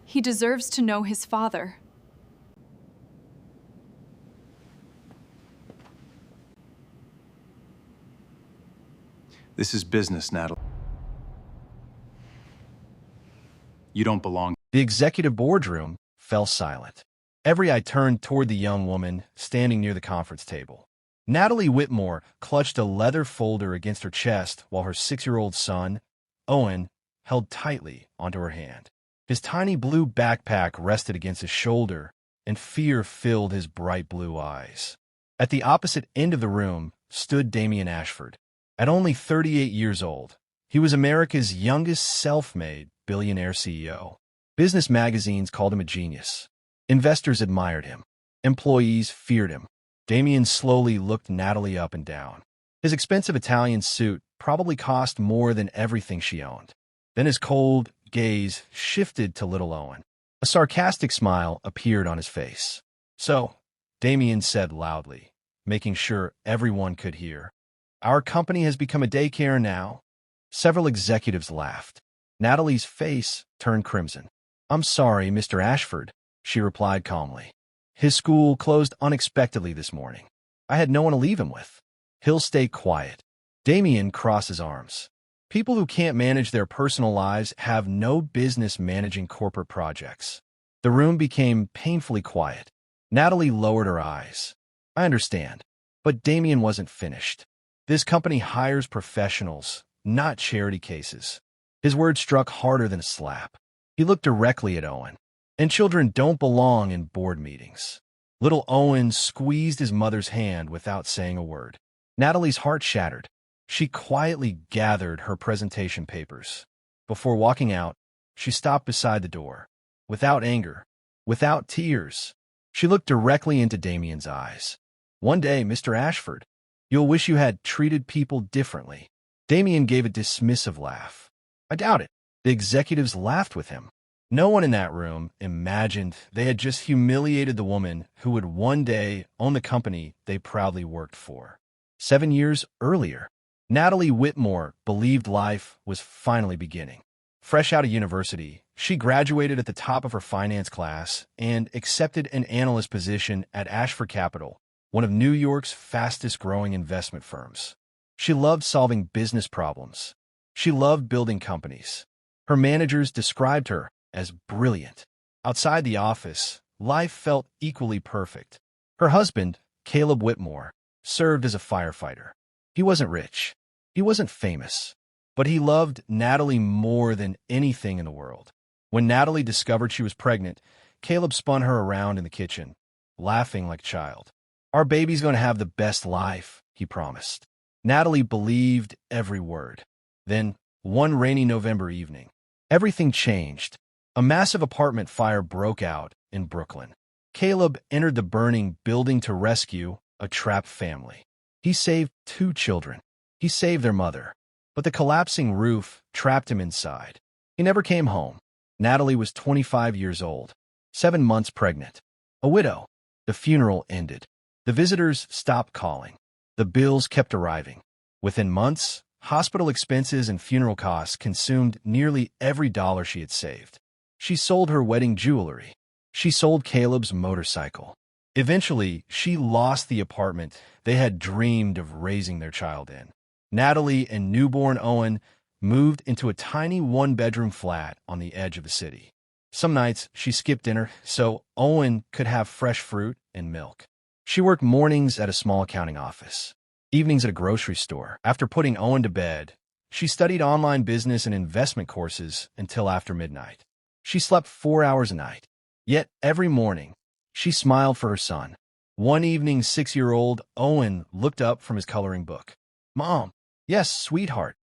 He deserves to know his father. This is business, Natalie. You don't belong. The executive boardroom fell silent. Every eye turned toward the young woman standing near the conference table. Natalie Whitmore clutched a leather folder against her chest while her 6-year-old son, Owen, held tightly onto her hand. His tiny blue backpack rested against his shoulder, and fear filled his bright blue eyes. At the opposite end of the room stood Damian Ashford. At only 38 years old, he was America's youngest self-made billionaire CEO. Business magazines called him a genius. Investors admired him. Employees feared him. Damian slowly looked Natalie up and down. His expensive Italian suit probably cost more than everything she owned. Then his cold gaze shifted to little Owen. A sarcastic smile appeared on his face. "So," Damian said loudly, making sure everyone could hear, "our company has become a daycare now?" Several executives laughed. Natalie's face turned crimson. "I'm sorry, Mr. Ashford," she replied calmly. "His school closed unexpectedly this morning. I had no one to leave him with. He'll stay quiet." Damian crossed his arms. People who can't manage their personal lives have no business managing corporate projects. The room became painfully quiet. Natalie lowered her eyes. "I understand, but Damian wasn't finished. This company hires professionals, not charity cases." His words struck harder than a slap. He looked directly at Owen. "And children don't belong in board meetings." Little Owen squeezed his mother's hand without saying a word. Natalie's heart shattered. She quietly gathered her presentation papers. Before walking out, she stopped beside the door. Without anger, without tears, she looked directly into Damian's eyes. "One day, Mr. Ashford, you'll wish you had treated people differently." Damian gave a dismissive laugh. "I doubt it." The executives laughed with him. No one in that room imagined they had just humiliated the woman who would one day own the company they proudly worked for. 7 years earlier, Natalie Whitmore believed life was finally beginning. Fresh out of university, she graduated at the top of her finance class and accepted an analyst position at Ashford Capital, one of New York's fastest-growing investment firms. She loved solving business problems. She loved building companies. Her managers described her as brilliant. Outside the office, life felt equally perfect. Her husband, Caleb Whitmore, served as a firefighter. He wasn't rich. He wasn't famous. But he loved Natalie more than anything in the world. When Natalie discovered she was pregnant, Caleb spun her around in the kitchen, laughing like a child. "Our baby's going to have the best life," he promised. Natalie believed every word. Then, one rainy November evening, everything changed. A massive apartment fire broke out in Brooklyn. Caleb entered the burning building to rescue a trapped family. He saved 2 children. He saved their mother. But the collapsing roof trapped him inside. He never came home. Natalie was 25 years old, 7 months pregnant, a widow. The funeral ended. The visitors stopped calling. The bills kept arriving. Within months, hospital expenses and funeral costs consumed nearly every dollar she had saved. She sold her wedding jewelry. She sold Caleb's motorcycle. Eventually, she lost the apartment they had dreamed of raising their child in. Natalie and newborn Owen moved into a tiny 1-bedroom flat on the edge of the city. Some nights, she skipped dinner so Owen could have fresh fruit and milk. She worked mornings at a small accounting office, evenings at a grocery store. After putting Owen to bed, she studied online business and investment courses until after midnight. She slept 4 hours a night. Yet every morning, she smiled for her son. One evening, 6-year-old Owen looked up from his coloring book. "Mom." "Yes, sweetheart.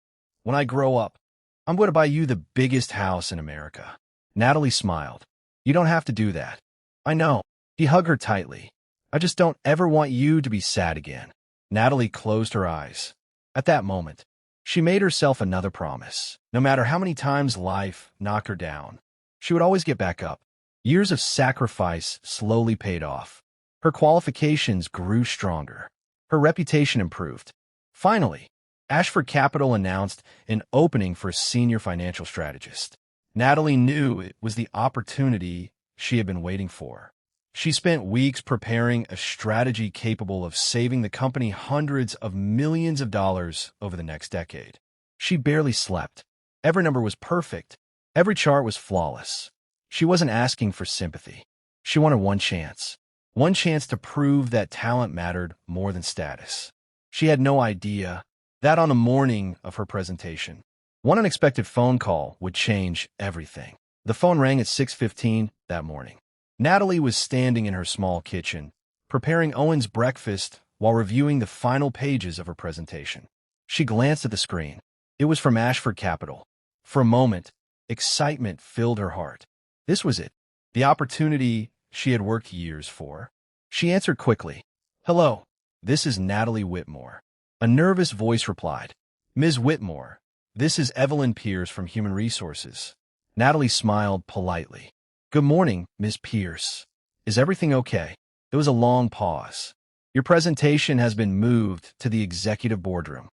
When I grow up, I'm going to buy you the biggest house in America." Natalie smiled. "You don't have to do that." "I know." He hugged her tightly. "I just don't ever want you to be sad again." Natalie closed her eyes. At that moment, she made herself another promise. No matter how many times life knocked her down, she would always get back up. Years of sacrifice slowly paid off. Her qualifications grew stronger. Her reputation improved. Finally, Ashford Capital announced an opening for a senior financial strategist. Natalie knew it was the opportunity she had been waiting for. She spent weeks preparing a strategy capable of saving the company hundreds of millions of dollars over the next decade. She barely slept. Every number was perfect. Every chart was flawless. She wasn't asking for sympathy. She wanted one chance. One chance to prove that talent mattered more than status. She had no idea that on the morning of her presentation, one unexpected phone call would change everything. The phone rang at 6:15 that morning. Natalie was standing in her small kitchen, preparing Owen's breakfast while reviewing the final pages of her presentation. She glanced at the screen. It was from Ashford Capital. For a moment, excitement filled her heart. This was it, the opportunity she had worked years for. She answered quickly. "Hello, this is Natalie Whitmore." A nervous voice replied, "Ms. Whitmore, this is Evelyn Pierce from Human Resources." Natalie smiled politely. "Good morning, Ms. Pierce. Is everything okay?" There was a long pause. "Your presentation has been moved to the executive boardroom."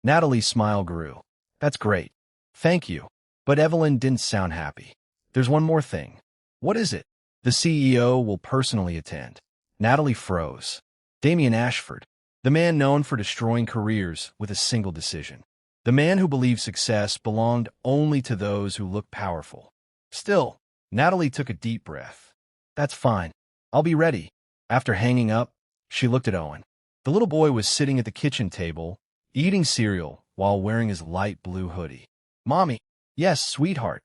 Natalie's smile grew. "That's great. Thank you." But Evelyn didn't sound happy. "There's one more thing." "What is it?" "The CEO will personally attend." Natalie froze. Damian Ashford, the man known for destroying careers with a single decision. The man who believed success belonged only to those who looked powerful. Still, Natalie took a deep breath. "That's fine. I'll be ready." After hanging up, she looked at Owen. The little boy was sitting at the kitchen table, eating cereal while wearing his light blue hoodie. "Mommy." "Yes, sweetheart.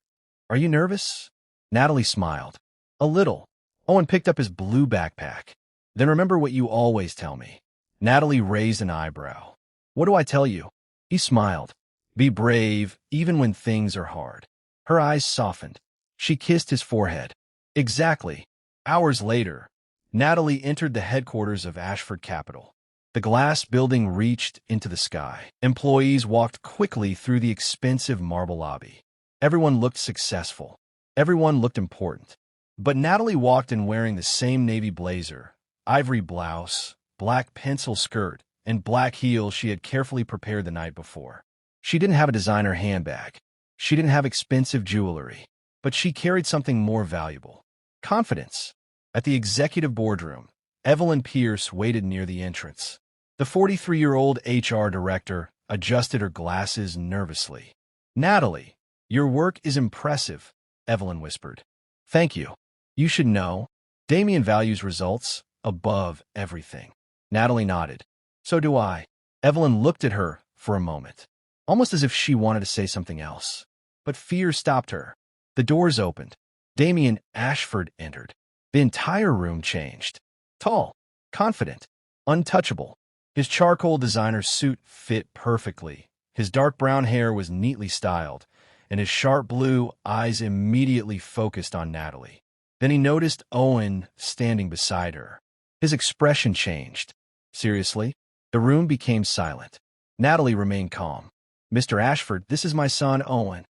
Are you nervous?" Natalie smiled. "A little." Owen picked up his blue backpack. "Then remember what you always tell me." Natalie raised an eyebrow. "What do I tell you?" He smiled. "Be brave, even when things are hard." Her eyes softened. She kissed his forehead. Exactly. Hours later, Natalie entered the headquarters of Ashford Capital. The glass building reached into the sky. Employees walked quickly through the expensive marble lobby. Everyone looked successful. Everyone looked important. But Natalie walked in wearing the same navy blazer, ivory blouse, black pencil skirt, and black heels she had carefully prepared the night before. She didn't have a designer handbag. She didn't have expensive jewelry. But she carried something more valuable: confidence. At the executive boardroom, Evelyn Pierce waited near the entrance. The 43-year-old HR director adjusted her glasses nervously. "Natalie, your work is impressive," Evelyn whispered. "Thank you. You should know, Damian values results above everything." Natalie nodded. "So do I." Evelyn looked at her for a moment, almost as if she wanted to say something else. But fear stopped her. The doors opened. Damian Ashford entered. The entire room changed. Tall, confident, untouchable. His charcoal designer suit fit perfectly. His dark brown hair was neatly styled, and his sharp blue eyes immediately focused on Natalie. Then he noticed Owen standing beside her. His expression changed. Seriously, the room became silent. Natalie remained calm. "Mr. Ashford, this is my son, Owen."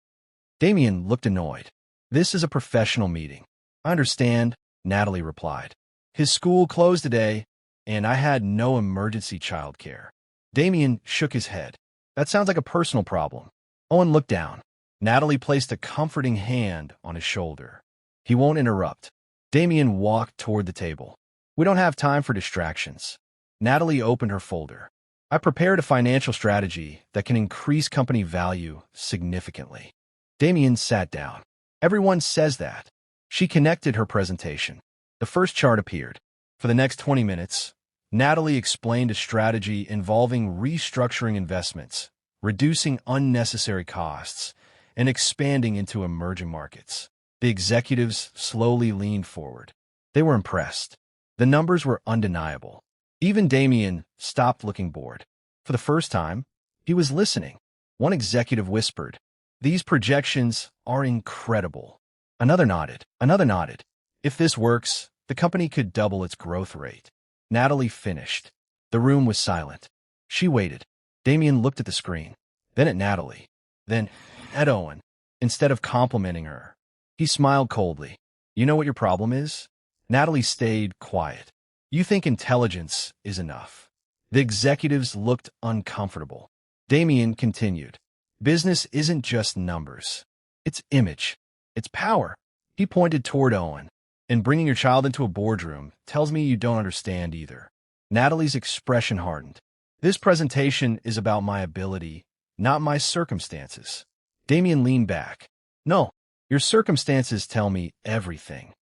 Damian looked annoyed. "This is a professional meeting." "I understand," Natalie replied. "His school closed today, and I had no emergency childcare." Damian shook his head. "That sounds like a personal problem." Owen looked down. Natalie placed a comforting hand on his shoulder. "He won't interrupt." Damian walked toward the table. "We don't have time for distractions." Natalie opened her folder. "I prepared a financial strategy that can increase company value significantly." Damian sat down. "Everyone says that." She connected her presentation. The first chart appeared. For the next 20 minutes, Natalie explained a strategy involving restructuring investments, reducing unnecessary costs, and expanding into emerging markets. The executives slowly leaned forward. They were impressed. The numbers were undeniable. Even Damian stopped looking bored. For the first time, he was listening. One executive whispered, "These projections are incredible." Another nodded. Another nodded. "If this works, the company could double its growth rate." Natalie finished. The room was silent. She waited. Damian looked at the screen, then at Natalie, then at Owen. Instead of complimenting her, he smiled coldly. "You know what your problem is?" Natalie stayed quiet. "You think intelligence is enough." The executives looked uncomfortable. Damian continued, "Business isn't just numbers. It's image. It's power. He pointed toward Owen. And bringing your child into a boardroom tells me you don't understand either. Natalie's expression hardened. This presentation is about my ability, not my circumstances. Damian leaned back. No, your circumstances tell me everything.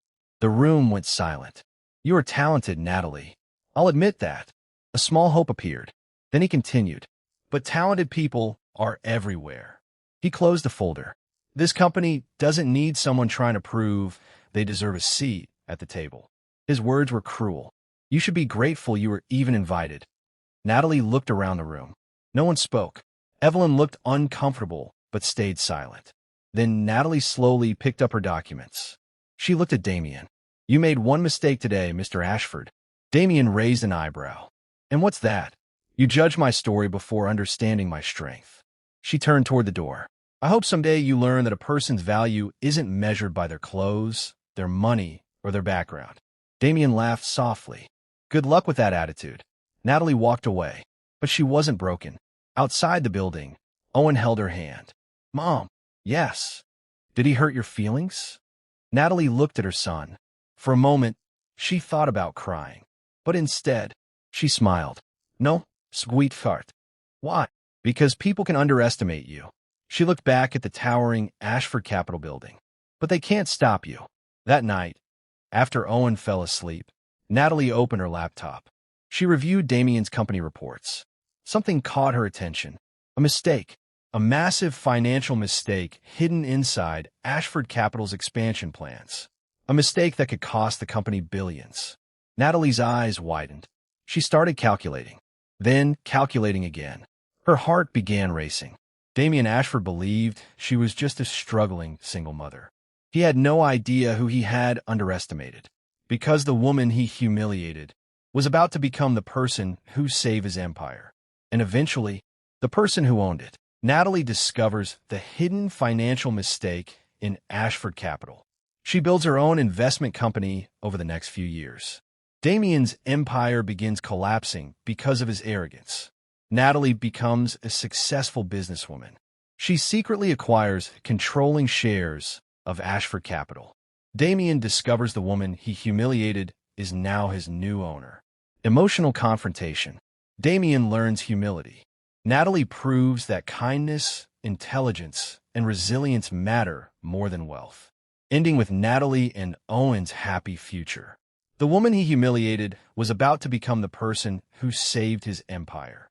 The room went silent. You are talented, Natalie. I'll admit that. A small hope appeared. Then he continued. But talented people are everywhere. He closed the folder. This company doesn't need someone trying to prove they deserve a seat at the table. His words were cruel. You should be grateful you were even invited. Natalie looked around the room. No one spoke. Evelyn looked uncomfortable, but stayed silent. Then Natalie slowly picked up her documents. She looked at Damian. You made one mistake today, Mr. Ashford. Damian raised an eyebrow. And what's that? You judge my story before understanding my strength. She turned toward the door. I hope someday you learn that a person's value isn't measured by their clothes, their money, or their background. Damian laughed softly. Good luck with that attitude. Natalie walked away, but she wasn't broken. Outside the building, Owen held her hand. Mom, yes. Did he hurt your feelings? Natalie looked at her son. For a moment, she thought about crying, but instead, she smiled. No, sweetheart. Why? Because people can underestimate you. She looked back at the towering Ashford Capitol building. But they can't stop you. That night, after Owen fell asleep, Natalie opened her laptop. She reviewed Damian's company reports. Something caught her attention. A mistake. A massive financial mistake hidden inside Ashford Capital's expansion plans. A mistake that could cost the company billions. Natalie's eyes widened. She started calculating. Then calculating again. Her heart began racing. Damian Ashford believed she was just a struggling single mother. He had no idea who he had underestimated. Because the woman he humiliated was about to become the person who saved his empire. And eventually, the person who owned it. Natalie discovers the hidden financial mistake in Ashford Capital. She builds her own investment company over the next few years. Damian's empire begins collapsing because of his arrogance. Natalie becomes a successful businesswoman. She secretly acquires controlling shares of Ashford Capital. Damian discovers the woman he humiliated is now his new owner. Emotional confrontation. Damian learns humility. Natalie proves that kindness, intelligence, and resilience matter more than wealth. Ending with Natalie and Owen's happy future. The woman he humiliated was about to become the person who saved his empire.